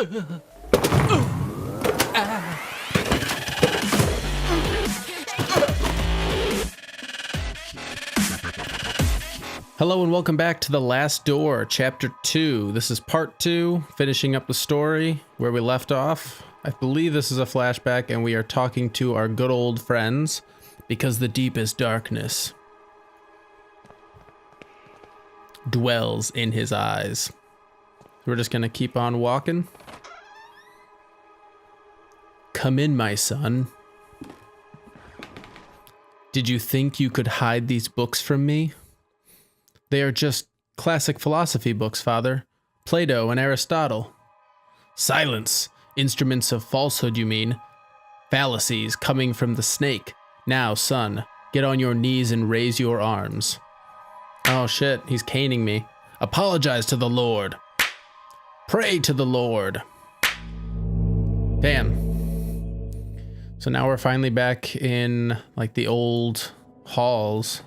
Hello and welcome back to The Last Door, Chapter 2. This is Part 2, finishing up the story where we left off. I believe this is a flashback and we are talking to our good old friends because the deepest darkness dwells in his eyes. We're just going to keep on walking. Come in, my son. Did you think you could hide these books from me? They are just classic philosophy books, Father. Plato and Aristotle. Silence! Instruments of falsehood, you mean? Fallacies coming from the snake. Now, son, get on your knees and raise your arms. Oh shit, he's caning me. Apologize to the Lord. Pray to the Lord. Damn. So now we're finally back in, like, the old halls.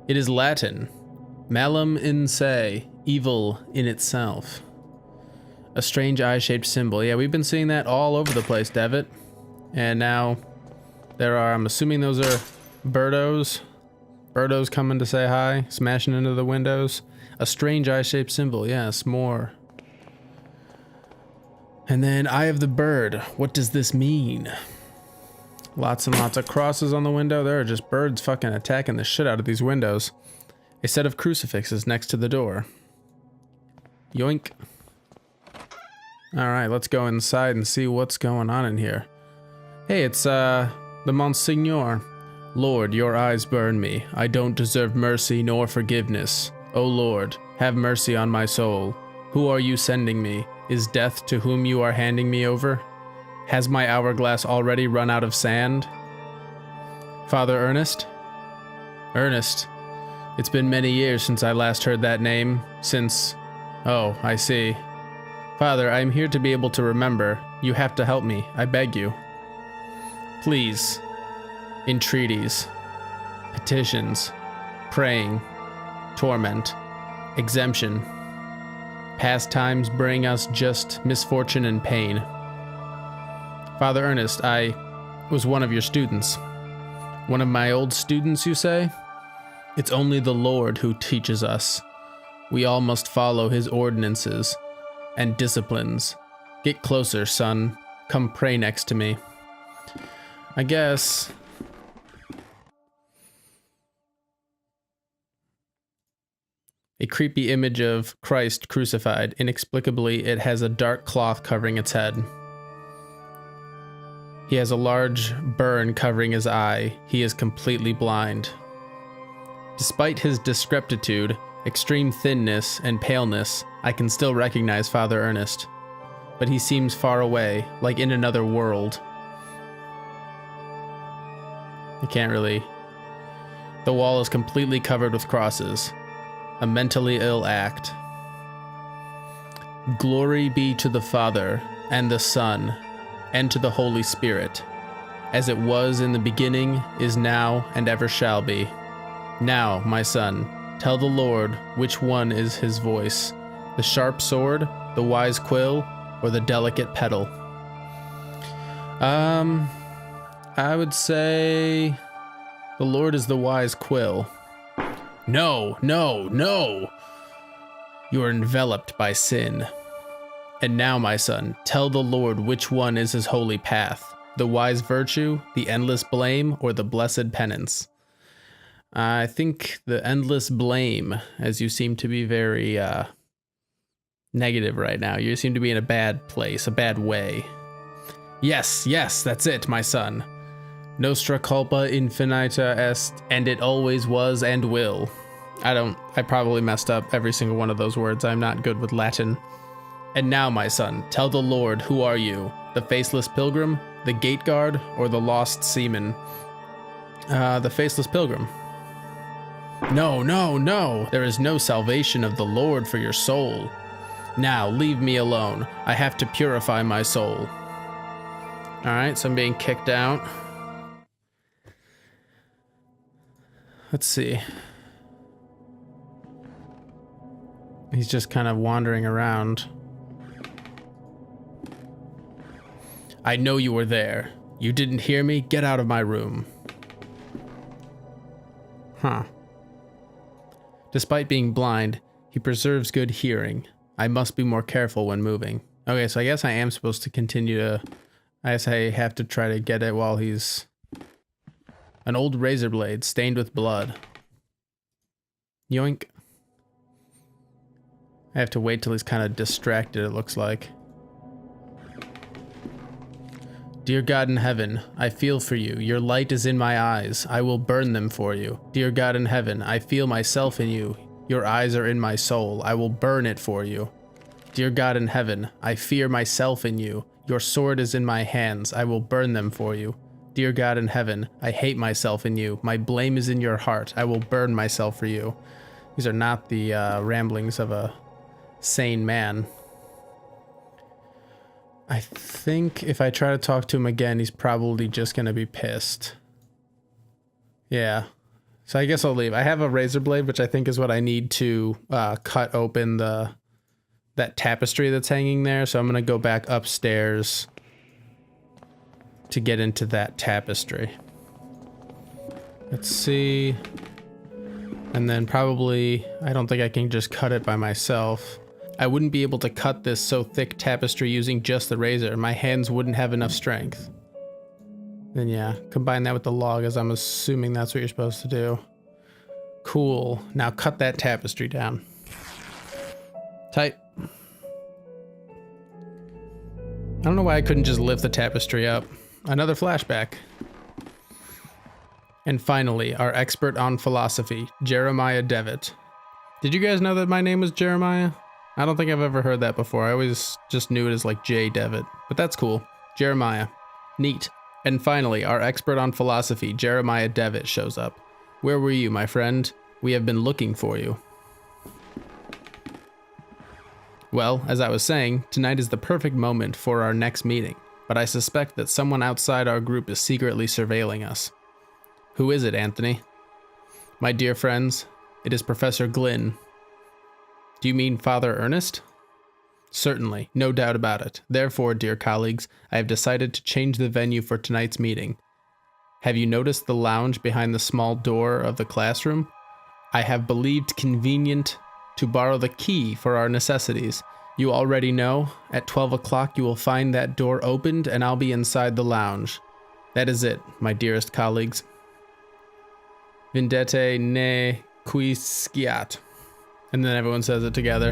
It is Latin. Malum in se, evil in itself. A strange eye-shaped symbol. Yeah, we've been seeing that all over the place, Devitt. And now there are, I'm assuming those are birdos. Birdos coming to say hi, smashing into the windows. A strange eye-shaped symbol, yes, more. And then Eye of the Bird. What does this mean? Lots and lots of crosses on the window. There are just birds fucking attacking the shit out of these windows. A set of crucifixes next to the door. Yoink. Alright, let's go inside and see what's going on in here. Hey, it's the Monsignor. Lord, your eyes burn me. I don't deserve mercy nor forgiveness. O Lord, have mercy on my soul. Who are you sending me? Is death to whom you are handing me over? Has my hourglass already run out of sand? Father Ernest? Ernest. It's been many years since I last heard that name. Since... Oh, I see. Father, I am here to be able to remember. You have to help me. I beg you. Please. Entreaties. Petitions. Praying. Torment. Exemption. Past times bring us just misfortune and pain. Father Ernest, I was one of your students. One of my old students, you say? It's only the Lord who teaches us. We all must follow his ordinances and disciplines. Get closer, son. Come pray next to me. I guess... A creepy image of Christ crucified. Inexplicably, it has a dark cloth covering its head. He has a large burn covering his eye. He is completely blind. Despite his discrepitude, extreme thinness, and paleness, I can still recognize Father Ernest. But he seems far away, like in another world. I can't really... The wall is completely covered with crosses. A mentally ill act. Glory be to the Father, and the Son, and to the Holy Spirit, as it was in the beginning, is now, and ever shall be. Now, my son, tell the Lord which one is his voice, the sharp sword, the wise quill, or the delicate petal. I would say the Lord is the wise quill. No, no, no! You are enveloped by sin. And now, my son, tell the Lord which one is his holy path, the wise virtue, the endless blame, or the blessed penance. I think the endless blame, as you seem to be very negative right now. You seem to be in a bad place, a bad way. Yes, yes, that's it, my son. Nostra culpa infinita est, and it always was and will. I probably messed up every single one of those words. I'm not good with Latin. And now, my son, tell the Lord, who are you? The faceless pilgrim, the gate guard, or the lost seaman? The faceless pilgrim. No, no, no! There is no salvation of the Lord for your soul. Now, leave me alone. I have to purify my soul. Alright, so I'm being kicked out. Let's see. He's just kind of wandering around. I know you were there. You didn't hear me? Get out of my room. Huh. Despite being blind, he preserves good hearing. I must be more careful when moving. Okay, so I guess I am supposed to continue to... I guess I have to try to get it while he's... An old razor blade stained with blood. Yoink. I have to wait till he's kind of distracted, it looks like. Dear God in heaven, I feel for you. Your light is in my eyes. I will burn them for you. Dear God in heaven, I feel myself in you. Your eyes are in my soul. I will burn it for you. Dear God in heaven, I fear myself in you. Your sword is in my hands. I will burn them for you. Dear God in heaven, I hate myself in you. My blame is in your heart. I will burn myself for you. These are not the ramblings of a sane man. I think if I try to talk to him again, he's probably just going to be pissed. Yeah. So I guess I'll leave. I have a razor blade, which I think is what I need to cut open that tapestry that's hanging there. So I'm going to go back upstairs to get into that tapestry. Let's see. And then probably, I don't think I can just cut it by myself. I wouldn't be able to cut this so thick tapestry using just the razor. My hands wouldn't have enough strength. Then yeah, combine that with the log, as I'm assuming that's what you're supposed to do. Cool. Now cut that tapestry down. Tight. I don't know why I couldn't just lift the tapestry up. Another flashback. And finally, our expert on philosophy, Jeremiah Devitt. Did you guys know that my name was Jeremiah? I don't think I've ever heard that before. I always just knew it as like J. Devitt, but that's cool. Jeremiah. Neat. And finally, our expert on philosophy, Jeremiah Devitt, shows up. Where were you, my friend? We have been looking for you. Well, as I was saying, tonight is the perfect moment for our next meeting, but I suspect that someone outside our group is secretly surveilling us. Who is it, Anthony? My dear friends, it is Professor Glynn. Do you mean Father Ernest? Certainly, no doubt about it. Therefore, dear colleagues, I have decided to change the venue for tonight's meeting. Have you noticed the lounge behind the small door of the classroom? I have believed convenient to borrow the key for our necessities. You already know, at 12 o'clock you will find that door opened and I'll be inside the lounge. That is it, my dearest colleagues. Vindete ne quisquiat. And then everyone says it together.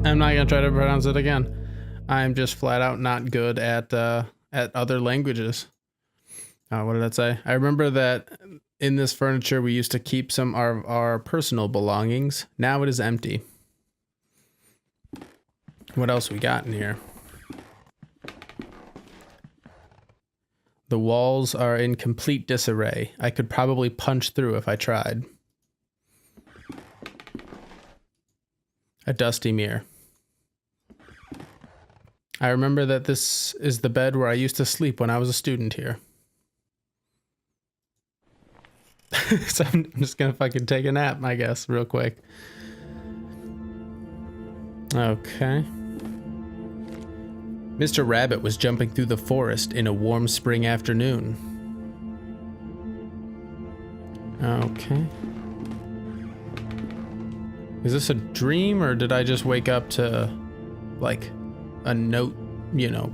I'm not gonna try to pronounce it again. I'm just flat out not good at other languages. What did that say? I remember that in this furniture we used to keep some of our personal belongings. Now it is empty. What else we got in here? The walls are in complete disarray. I could probably punch through if I tried. A dusty mirror. I remember that this is the bed where I used to sleep when I was a student here. So I'm just gonna fucking take a nap, I guess, real quick. Okay. Mr. Rabbit was jumping through the forest in a warm spring afternoon. Okay. Is this a dream, or did I just wake up to, like, a note, you know,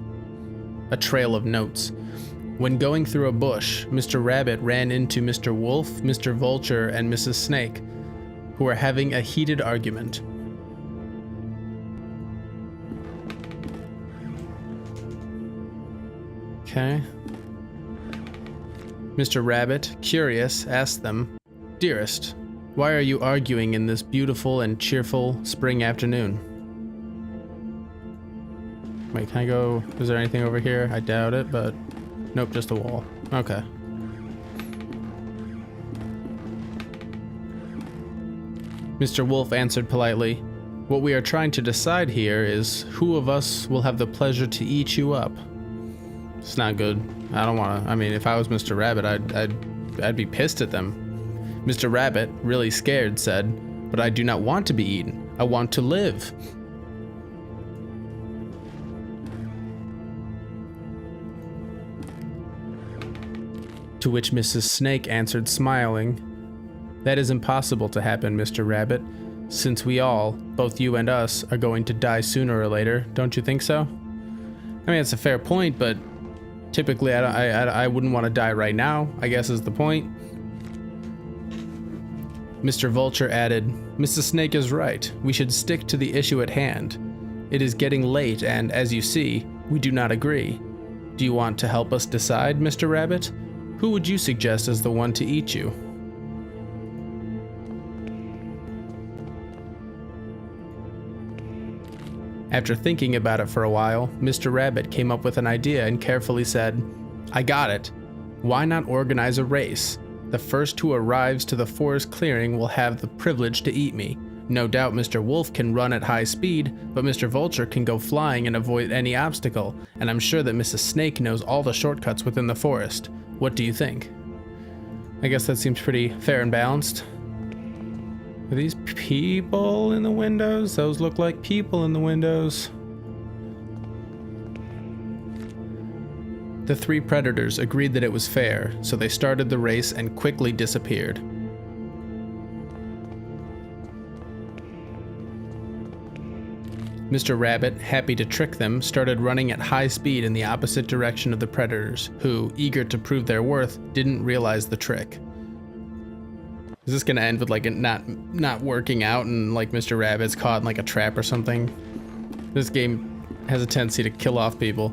a trail of notes? When going through a bush, Mr. Rabbit ran into Mr. Wolf, Mr. Vulture, and Mrs. Snake, who were having a heated argument. Okay. Mr. Rabbit, curious, asked them, "Dearest, why are you arguing in this beautiful and cheerful spring afternoon?" Wait, can I go? Is there anything over here? I doubt it, but nope, just a wall. Okay. Mr. Wolf answered politely, "What we are trying to decide here is who of us will have the pleasure to eat you up." It's not good. I don't want to. I mean, if I was Mr. Rabbit, I'd be pissed at them. Mr. Rabbit, really scared, said, "But I do not want to be eaten. I want to live." To which Mrs. Snake answered, smiling, "That is impossible to happen, Mr. Rabbit, since we all, both you and us, are going to die sooner or later. Don't you think so?" I mean, it's a fair point, but typically I wouldn't want to die right now, I guess is the point. Mr. Vulture added, "Mrs. Snake is right. We should stick to the issue at hand. It is getting late, and as you see, we do not agree. Do you want to help us decide, Mr. Rabbit? Who would you suggest as the one to eat you?" After thinking about it for a while, Mr. Rabbit came up with an idea and carefully said, "I got it. Why not organize a race? The first who arrives to the forest clearing will have the privilege to eat me. No doubt Mr. Wolf can run at high speed, but Mr. Vulture can go flying and avoid any obstacle, and I'm sure that Mrs. Snake knows all the shortcuts within the forest. What do you think?" I guess that seems pretty fair and balanced. Are these people in the windows? Those look like people in the windows. The three predators agreed that it was fair, so they started the race and quickly disappeared. Mr. Rabbit, happy to trick them, started running at high speed in the opposite direction of the predators, who, eager to prove their worth, didn't realize the trick. Is this gonna end with like it not working out and like Mr. Rabbit's caught in like a trap or something? This game has a tendency to kill off people.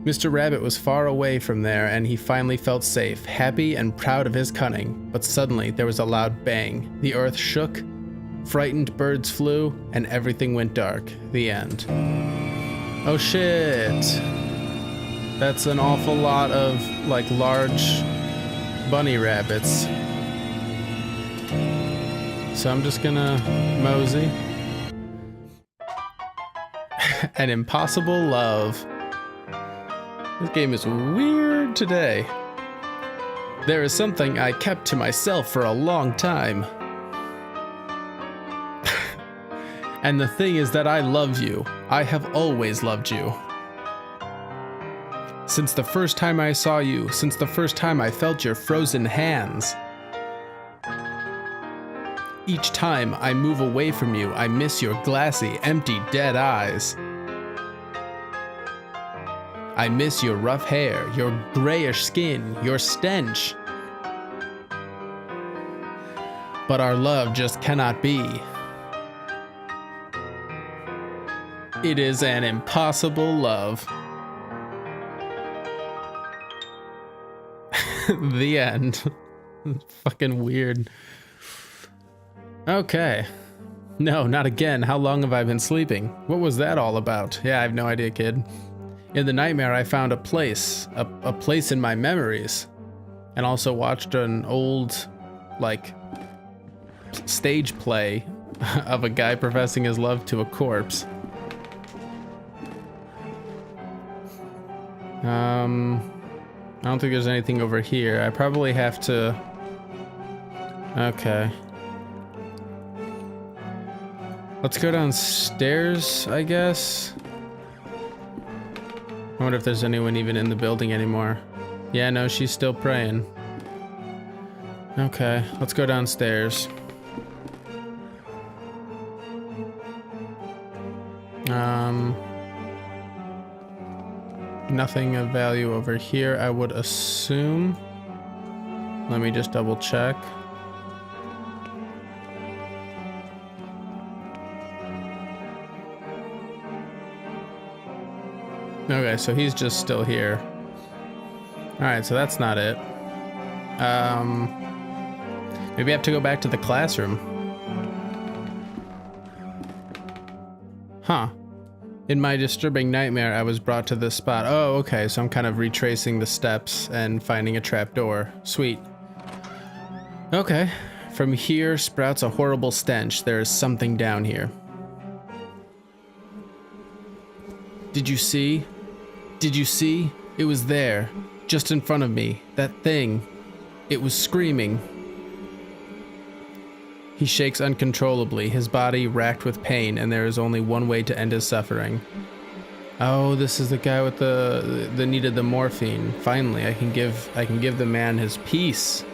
Mr. Rabbit was far away from there and he finally felt safe, happy and proud of his cunning, but suddenly there was a loud bang. The earth shook, frightened birds flew, and everything went dark. The end. Oh shit. That's an awful lot of like large bunny rabbits. So I'm just gonna mosey. An impossible love. This game is weird today. There is something I kept to myself for a long time. And the thing is that I love you. I have always loved you. Since the first time I saw you, since the first time I felt your frozen hands. Each time I move away from you, I miss your glassy, empty, dead eyes. I miss your rough hair, your grayish skin, your stench. But our love just cannot be. It is an impossible love. The end. Fucking weird. Okay. No, not again. How long have I been sleeping? What was that all about? Yeah, I have no idea, kid. In the nightmare, I found a place in my memories, and also watched an old, like, stage play of a guy professing his love to a corpse. I don't think there's anything over here. I probably have to... Okay. Let's go downstairs, I guess. I wonder if there's anyone even in the building anymore. Yeah, no, she's still praying. Okay, let's go downstairs. Nothing of value over here, I would assume. Let me just double check. Okay, so he's just still here. Alright, so that's not it. Maybe I have to go back to the classroom. Huh. In my disturbing nightmare, I was brought to this spot. Oh, okay, so I'm kind of retracing the steps and finding a trapdoor. Sweet. Okay. From here sprouts a horrible stench. There is something down here. Did you see? Did you see? It was there, just in front of me. That thing. It was screaming. He shakes uncontrollably, his body racked with pain, and there is only one way to end his suffering. Oh, this is the guy with the needed the morphine. Finally, I can give the man his peace.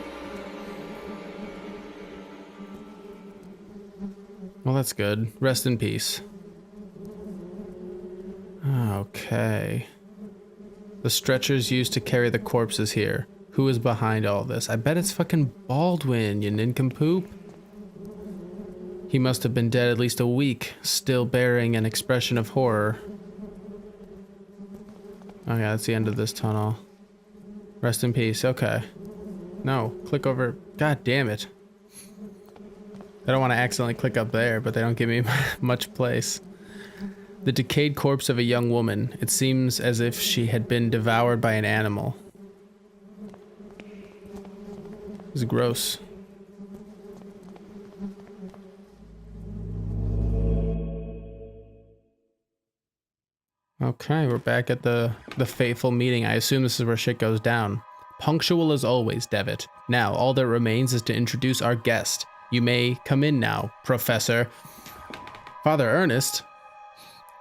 Well, that's good. Rest in peace. Okay. The stretchers used to carry the corpses here. Who is behind all this? I bet it's fucking Baldwin, you nincompoop. He must have been dead at least a week, still bearing an expression of horror. Okay, that's the end of this tunnel. Rest in peace. Okay. No, click over. God damn it. I don't want to accidentally click up there, but they don't give me much place. The decayed corpse of a young woman. It seems as if she had been devoured by an animal. It's gross. Okay, we're back at the fateful meeting. I assume this is where shit goes down. Punctual as always, Devitt. Now, all that remains is to introduce our guest. You may come in now, Professor. Father Ernest?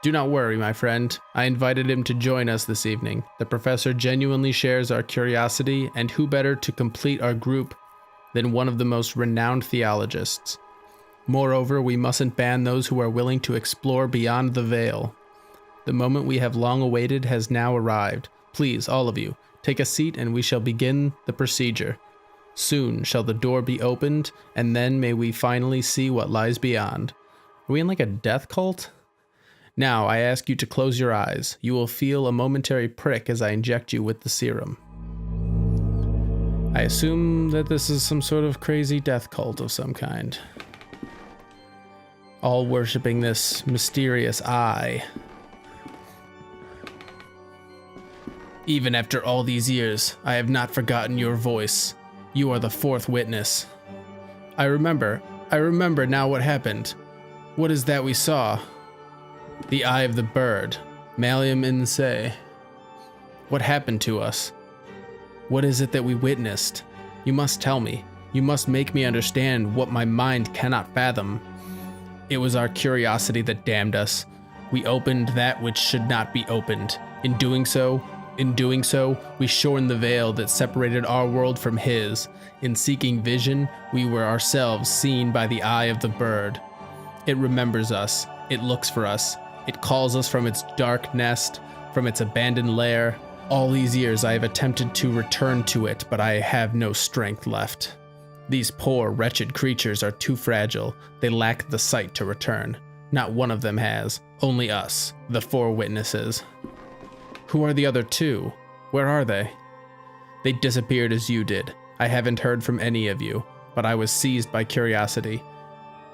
Do not worry, my friend. I invited him to join us this evening. The professor genuinely shares our curiosity, and who better to complete our group than one of the most renowned theologists. Moreover, we mustn't ban those who are willing to explore beyond the veil. The moment we have long awaited has now arrived. Please, all of you, take a seat and we shall begin the procedure. Soon shall the door be opened, and then may we finally see what lies beyond. Are we in like a death cult? Now, I ask you to close your eyes. You will feel a momentary prick as I inject you with the serum. I assume that this is some sort of crazy death cult of some kind. All worshipping this mysterious eye. Even after all these years, I have not forgotten your voice. You are the fourth witness. I remember now what happened. What is that we saw? The eye of the bird, Malleum in se. What happened to us? What is it that we witnessed? You must tell me. You must make me understand what my mind cannot fathom. It was our curiosity that damned us. We opened that which should not be opened. In doing so, we shortened the veil that separated our world from his. In seeking vision, we were ourselves seen by the eye of the bird. It remembers us. It looks for us. It calls us from its dark nest, from its abandoned lair. All these years I have attempted to return to it, but I have no strength left. These poor, wretched creatures are too fragile. They lack the sight to return. Not one of them has. Only us, the four witnesses. Who are the other two? Where are they? They disappeared as you did. I haven't heard from any of you, but I was seized by curiosity.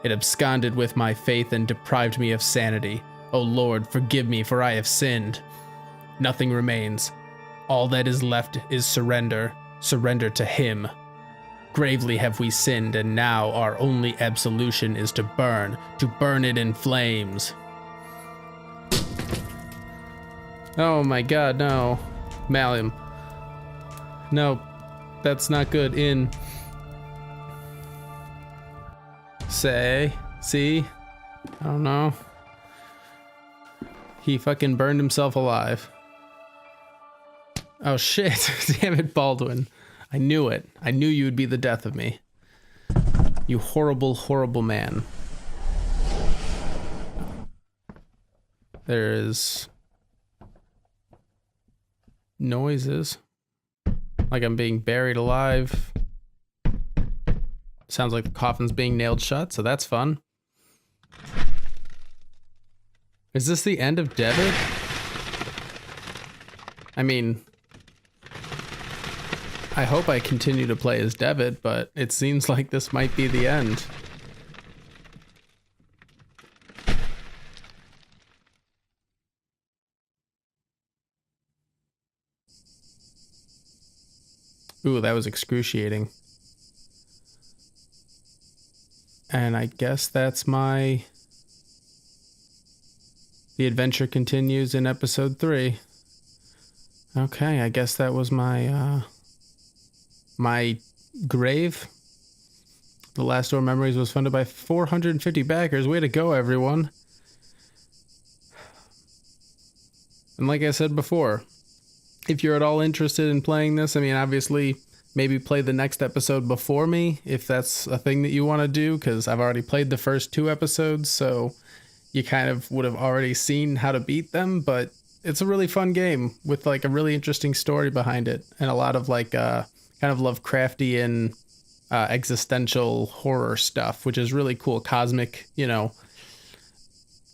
It absconded with my faith and deprived me of sanity. O Lord, forgive me, for I have sinned. Nothing remains. All that is left is surrender. Surrender to him. Gravely have we sinned, and now our only absolution is to burn it in flames. Oh my god, no. Malleum. No, that's not good. In. Say. See? I don't know. He fucking burned himself alive. Oh shit. Damn it, Baldwin. I knew it. I knew you would be the death of me. You horrible, horrible man. There is noises. Like I'm being buried alive. Sounds like the coffin's being nailed shut, so that's fun. Is this the end of Devitt? I mean, I hope I continue to play as Devitt, but it seems like this might be the end. Ooh, that was excruciating. And I guess that's my... The adventure continues in episode 3. Okay, I guess that was my, my grave. The Last Door Memories was funded by 450 backers. Way to go, everyone. And like I said before, if you're at all interested in playing this, I mean, obviously, maybe play the next episode before me if that's a thing that you want to do, because I've already played the first 2 episodes, so you kind of would have already seen how to beat them. But it's a really fun game with like a really interesting story behind it, and a lot of like kind of Lovecraftian existential horror stuff, which is really cool. Cosmic,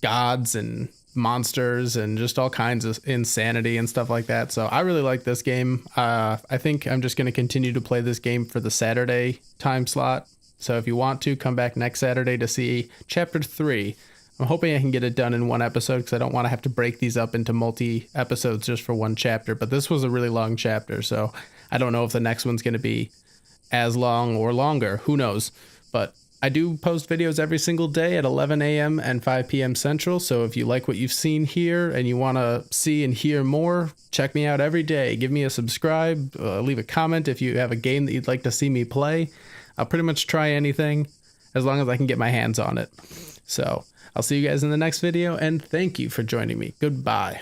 gods and monsters and just all kinds of insanity and stuff like that. So I really like this game. I think I'm just going to continue to play this game for the Saturday time slot. So if you want to, come back next Saturday to see chapter 3. I'm hoping I can get it done in one episode, because I don't want to have to break these up into multi episodes just for one chapter. But this was a really long chapter, so I don't know if the next one's going to be as long or longer. Who knows? But I do post videos every single day at 11 a.m. and 5 p.m. Central, so if you like what you've seen here and you want to see and hear more, check me out every day. Give me a subscribe, leave a comment if you have a game that you'd like to see me play. I'll pretty much try anything as long as I can get my hands on it. So I'll see you guys in the next video, and thank you for joining me. Goodbye.